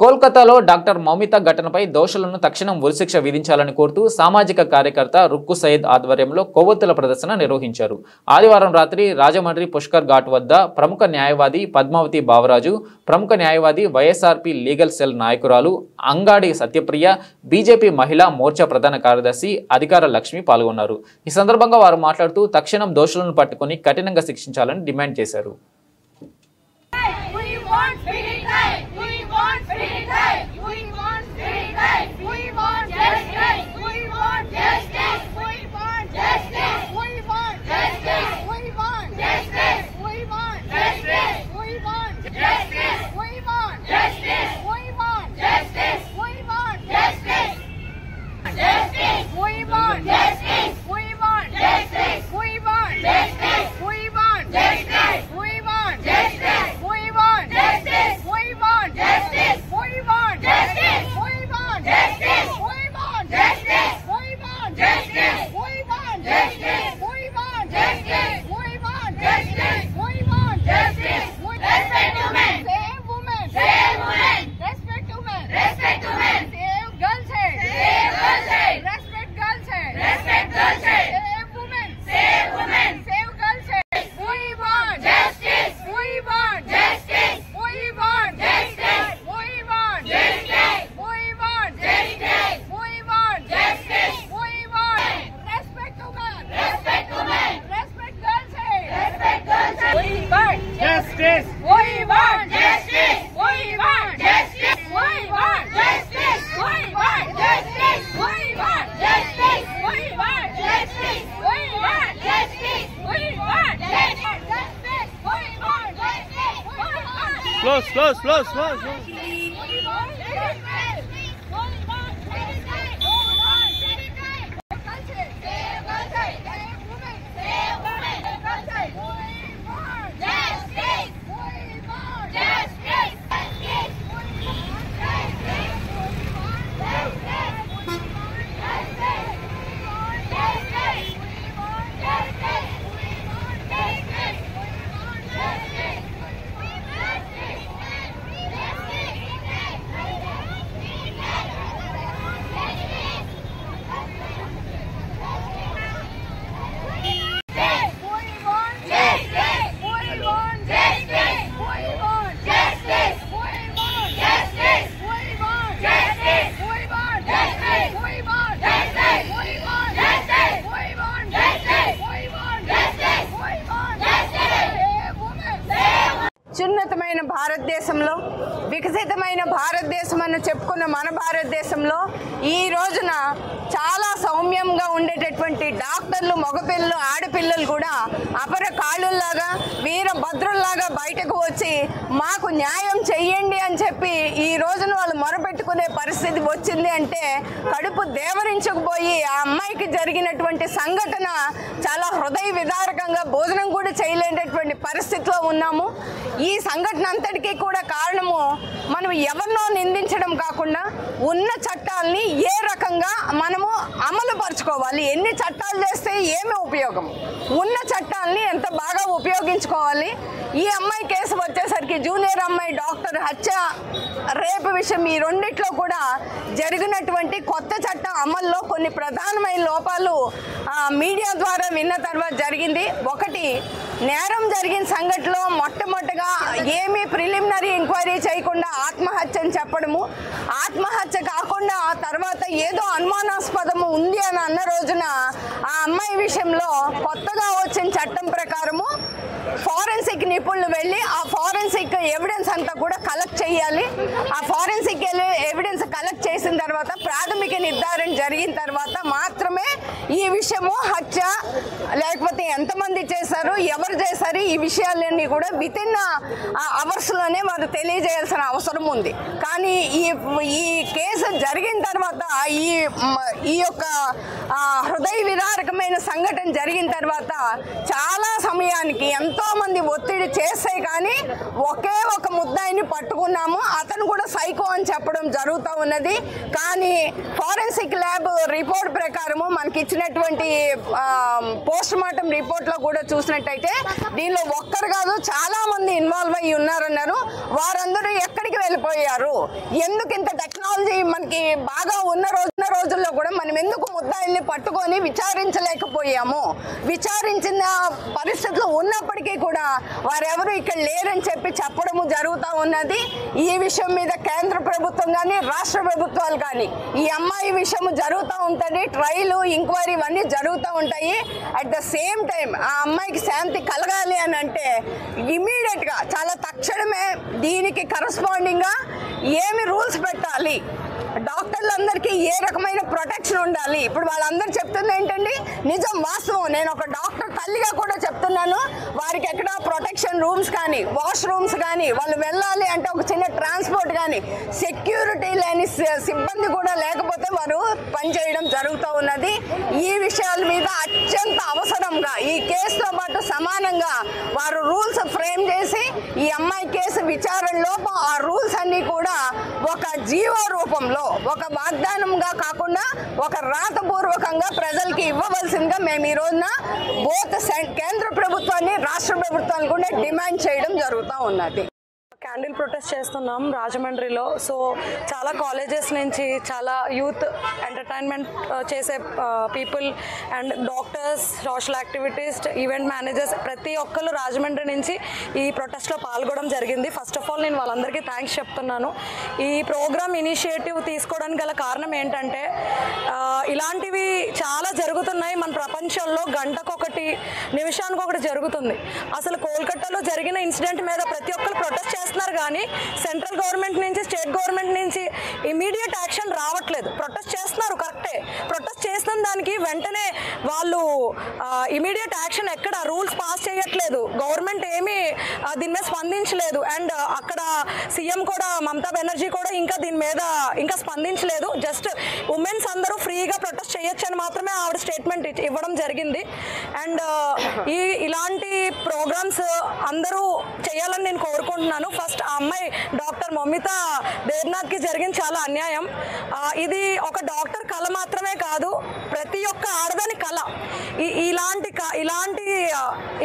కోల్కతాలో డాక్టర్ మౌమిత ఘటనపై దోషులను తక్షణం ఉరిశిక్ష విధించాలని కోరుతూ సామాజిక కార్యకర్త రుక్కు సయ్యద్ ఆధ్వర్యంలో కొవ్వొత్తుల ప్రదర్శన నిర్వహించారు. ఆదివారం రాత్రి రాజమండ్రి పుష్కర్ ఘాట్ వద్ద ప్రముఖ న్యాయవాది పద్మావతి బావరాజు, ప్రముఖ న్యాయవాది వైఎస్ఆర్పీ లీగల్ సెల్ నాయకురాలు అంగాడి సత్యప్రియ, బీజేపీ మహిళా మోర్చా ప్రధాన కార్యదర్శి అధికార లక్ష్మి పాల్గొన్నారు. ఈ సందర్భంగా వారు మాట్లాడుతూ తక్షణం దోషులను పట్టుకుని కఠినంగా శిక్షించాలని డిమాండ్ చేశారు. Slow. చున్నతమైన భారతదేశంలో, వికసితమైన భారతదేశం అని చెప్పుకున్న మన భారతదేశంలో ఈ రోజున చాలా సౌమ్యంగా ఉండేటటువంటి డాక్టర్లు, మగపిల్లలు, ఆడపిల్లలు కూడా అపర కాళ్ళుల్లాగా, వీరభద్రుల్లాగా బయటకు వచ్చి మాకు న్యాయం చెయ్యండి అని చెప్పి ఈ రోజున వాళ్ళు మొరపెట్టుకునే పరిస్థితి వచ్చింది అంటే కడుపు దేవరించకపోయి ఆ అమ్మాయికి జరిగినటువంటి సంఘటన చాలా హృదయ విదారకంగా భోజనం కూడా చేయలేనటువంటి పరిస్థితిలో ఉన్నాము. ఈ సంఘటన అంతటికీ కూడా కారణము మనం ఎవరినో నిందించడం కాకుండా ఉన్న చట్టాలని ఏ రకంగా మనము అమలు పరుచుకోవాలి, ఎన్ని చట్టాలు చేస్తే ఏమి ఉపయోగం, ఉన్న చట్టాలని ఎంత బాగా ఉపయోగించుకోవాలి. ఈ అమ్మాయి కేసు వచ్చేసరికి జూనియర్ అమ్మాయి డాక్టర్ హత్య, రేపు విషయం, ఈ రెండిట్లో కూడా జరిగినటువంటి కొత్త చట్టం అమల్లో కొన్ని ప్రధానమైన లోపాలు మీడియా ద్వారా విన్న తర్వాత జరిగింది. ఒకటి, నేరం జరిగిన సంఘటనలో మొట్టమొదటిగా ఏమీ ప్రిలిమినరీ ఎంక్వైరీ చేయకుండా ఆత్మహత్య అని చెప్పడము, ఆత్మహత్య కాకుండా ఆ తర్వాత ఏదో అనుమానాస్పదము ఉంది అని అన్న రోజున ఆ అమ్మాయి విషయంలో కొత్తగా వచ్చిన చట్టం ప్రకారము ఫారెన్సిక్ నిపుణులు వెళ్ళి ఆ ఫారెన్సిక్ ఎవిడెన్స్ అంతా కూడా కలెక్ట్ చేయాలి. ఆ ఫారెన్సిక్ ఎవిడెన్స్ కలెక్ట్ చేసిన తర్వాత ప్రాథమిక నిర్ధారణ జరిగిన తర్వాత మాత్రమే ఈ విషయము హత్య లేకపోతే ఎంతమంది చేశారు, ఎవరు చేశారు, ఈ విషయాలన్నీ కూడా వితిన్ అవర్స్లోనే వారు తెలియజేయాల్సిన అవసరం ఉంది. కానీ ఈ కేసు జరిగిన తర్వాత ఈ యొక్క హృదయ విదారకమైన సంఘటన జరిగిన తర్వాత చాలా సమయానికి ఎంతోమంది ఒత్తిడి చేస్తే కానీ ఒకే ఒక ముద్దాయిని పట్టుకున్నాము. అతను కూడా సైకో అని చెప్పడం జరుగుతూ ఉన్నది. కానీ ఫారెన్సిక్ ల్యాబ్ రిపోర్ట్ ప్రకారము మనకి ఇచ్చినటువంటి పోస్ట్ మార్టం రిపోర్ట్లో కూడా చూసినట్టయితే దీనిలో ఒక్కరు కాదు చాలా మంది ఇన్వాల్వ్ అయ్యి ఉన్నారన్నారు. వారందరూ ఎక్కడికి వెళ్ళిపోయారు? ఎందుకు ఇంత టెక్నాలజీ మనకి బాగా ఉన్న రోజుల్లో కూడా మనం ఎందుకు ముద్దాయిల్ని పట్టుకొని విచారించలేకపోయాము? విచారించిన పరిస్థితులు ఉన్నప్పటికీ కూడా వారెవరు ఇక్కడ లేరని చెప్పడము జరుగుతూ ఉన్నది. ఈ విషయం మీద కేంద్ర ప్రభుత్వం కానీ రాష్ట్ర ప్రభుత్వాలు కానీ ఈ అమ్మాయి విషయం జరుగుతూ ఉంటుంది. ట్రయల్, ఎంక్వైరీ ఇవన్నీ జరుగుతూ ఉంటాయి. అట్ ద సేమ్ టైం ఆ అమ్మాయికి శాంతి కలగాలి అని అంటే ఇమీడియట్గా చాలా తక్షణమే దీనికి కరస్పాండింగ్గా ఏమి రూల్స్ పెట్టాలి, డాక్టర్లందరికీ ఏ రకమైన ప్రొటెక్షన్ ఉండాలి. ఇప్పుడు వాళ్ళందరూ చెప్తుంది ఏంటండి, నిజం వాస్తవం. నేను ఒక డాక్టర్ తల్లిగా కూడా చెప్తున్నాను, వారికి ఎక్కడ ప్రొటెక్షన్ రూమ్స్ కానీ వాష్ రూమ్స్ కానీ వాళ్ళు వెళ్ళాలి అంటే ఒక చిన్న ట్రాన్స్పోర్ట్ కానీ సెక్యూరిటీ లేని సిబ్బంది కూడా లేకపోతే వారు పనిచేయడం జరుగుతూ ఉన్నది. ఈ విషయాల మీద అత్యంత అవసరంగా ఈ కేసుతో పాటు సమానంగా వారు రూల్స్ ఫ్రేమ్ చేసి ఈ అమ్మాయి కేసు విచారణలో ఆ రూల్స్ అన్నీ కూడా ఒక జీవో రూపంలో ఒక వాగ్దానంగా కాకుండా ఒక రాతపూర్వకంగా ప్రజలకి ఇవ్వవలసిందిగా మేము ఈ రోజున బోత్ కేంద్ర ప్రభుత్వాన్ని రాష్ట్ర ప్రభుత్వాన్ని కూడా డిమాండ్ చేయడం జరుగుతూ ఉన్నది. క్యాండిల్ ప్రొటెస్ట్ చేస్తున్నాం రాజమండ్రిలో. సో చాలా కాలేజెస్ నుంచి చాలా యూత్ ఎంటర్టైన్మెంట్ చేసే people and doctors, social activists, event managers ప్రతి ఒక్కరు రాజమండ్రి నుంచి ఈ ప్రొటెస్ట్లో పాల్గొనడం జరిగింది. ఫస్ట్ ఆఫ్ ఆల్ నేను వాళ్ళందరికీ థ్యాంక్స్ చెప్తున్నాను. ఈ ప్రోగ్రామ్ ఇనిషియేటివ్ తీసుకోవడానికి గల కారణం ఏంటంటే ఇలాంటివి చాలా జరుగుతున్నాయి మన ప్రపంచంలో. గంటకొకటి, నిమిషానికి ఒకటి జరుగుతుంది. అసలు కోల్కతాలో జరిగిన ఇన్సిడెంట్ మీద ప్రతి ఒక్కరు ప్రొటెస్ట్ చేస్తున్నారు కానీ సెంట్రల్ గవర్నమెంట్ నుంచి, స్టేట్ గవర్నమెంట్ నుంచి ఇమీడియట్ యాక్షన్ రావట్లేదు. ప్రొటెస్ట్ చేస్తున్నారు కరెక్టే, ప్రొటెస్ట్ చేస్తున్న దానికి వెంటనే వాళ్ళు ఇమీడియట్ యాక్షన్ ఎక్కడ రూల్స్ పాస్ చేయట్లేదు. గవర్నమెంట్ ఏమీ దీని మీద స్పందించలేదు. అండ్ అక్కడ సీఎం కూడా మమతా బెనర్జీ కూడా ఇంకా దీని మీద ఇంకా స్పందించలేదు. జస్ట్ ఉమెన్స్ అందరూ ఫ్రీగా ప్రొటెస్ట్ చేయొచ్చు అని మాత్రమే ఆవిడ స్టేట్మెంట్ ఇవ్వడం జరిగింది. అండ్ ఇలాంటి ప్రోగ్రామ్స్ అందరూ చేయాలని నేను కోరుకుంటున్నాను. ఫస్ట్ ఆ అమ్మాయి డాక్టర్ మమితా దేవ్నాథ్కి జరిగిన చాలా అన్యాయం. ఇది ఒక డాక్టర్ కళ మాత్రమే కాదు, ప్రతి ఒక్క ఆడదాని కళ.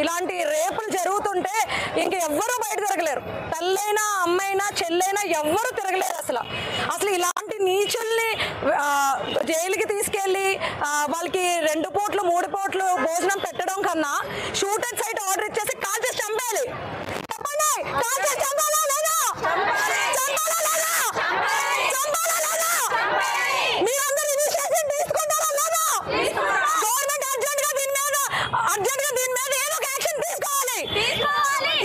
ఇలాంటి రేపులు జరుగుతుంటే ఇంక ఎవ్వరూ బయట తిరగలేరు. తల్లైనా, అమ్మైనా, చెల్లైనా ఎవ్వరూ తిరగలేరు. అసలు ఇలాంటి నీచుల్ని జైలుకి తీసుకెళ్ళి వాళ్ళకి 2 పూట్లు 3 పూట్లు భోజనం పెట్టడం కన్నా షూట్ అండ్ సైట్ ఆర్డర్ ఇచ్చేసి కాల్ చేసి చంపేయాలి. చెప్పండి, కాల్ చేసి చంపాలా లేదా? మీరందరూ ఇనిషియేటివ్ తీసుకుంటారా లేదా? గవర్నమెంట్ అర్జెంట్గా దీని మీద ఏదో ఒక యాక్షన్ తీసుకోవాలి.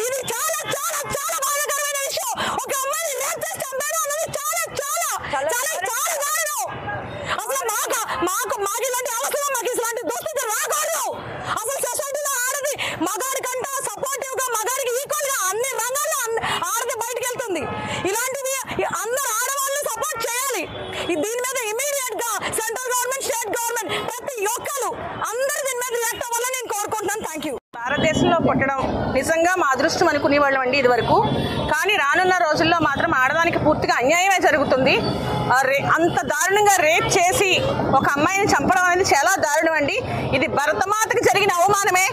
ఇది చాలా చాలా చాలా బాధాకరమైన విషయం. ఒక అమ్మాయిని రేప్ చేసి చంపారు అన్నది చాలా చాలా చాలా చాలా దారుణం. అసలు మాకు ఇలాంటి అవసరం, మాకు ఇలాంటి దుస్థితి రాకూడదు. అసలు సొసైటీలో ఆడది మగాడి కంటే సపోర్టివ్ గా, మగాడికి ఈక్వల్ గా అన్ని రంగాల్లో ఆడది బయటకు వెళ్తుంది. ఇలాంటివి అందరు ఆడవాళ్ళు సపోర్ట్ చేయాలి. దీని మీద ఇమీడియట్ గా సెంట్రల్ గవర్నమెంట్, స్టేట్ గవర్నమెంట్ ప్రతి ఒక్కరు అందరూ దీని మీద రియాక్ట్ అవ్వాలని నేను కోరుకుంటున్నాను. Thank you. భారతదేశంలో పుట్టడం నిజంగా మా అదృష్టం అనుకునేవాళ్ళం అండి ఇదివరకు. కానీ రానున్న రోజుల్లో మాత్రం ఆడదానికి పూర్తిగా అన్యాయమే జరుగుతుంది. అంత దారుణంగా రేప్ చేసి ఒక అమ్మాయిని చంపడం అనేది చాలా దారుణం అండి. ఇది భరతమాతకి జరిగిన అవమానమే.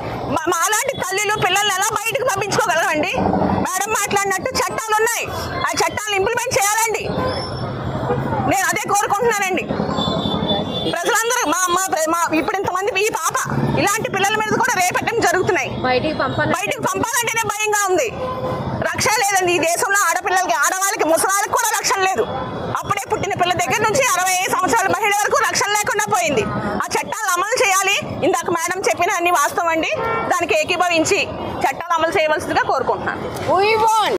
అలాంటి తల్లిలు పిల్లల్ని ఎలా బయటకు పంపించుకోగలమండి? మేడం మాట్లాడినట్టు చట్టాలు ఉన్నాయి, ఆ చట్టాలను ఇంప్లిమెంట్ చేయాలండి. నేను అదే కోరుకుంటున్నానండి. ప్రజలందరూ ఇప్పుడు ఇంతమంది ఈ పాప ఇలాంటి పిల్లల మీద కూడా రేపెట్టడం జరుగుతున్నాయి. బయటికి పంపాలంటేనే భయంగా ఉంది. రక్షణ లేదండి ఈ దేశంలో. ఆడపిల్లలకి, ఆడవాళ్ళకి, ముసలాళ్ళకి కూడా రక్షణ లేదు. అప్పుడే పుట్టిన పిల్లల దగ్గర నుంచి 65 సంవత్సరాల మహిళ వరకు రక్షణ లేకుండా పోయింది. ఆ చట్టాలు అమలు చేయాలి. ఇందాక మేడం చెప్పిన అన్ని వాస్తవం అండి. దానికి ఏకీభవించి చట్టాలు అమలు చేయవలసిందిగా కోరుకుంటున్నాను.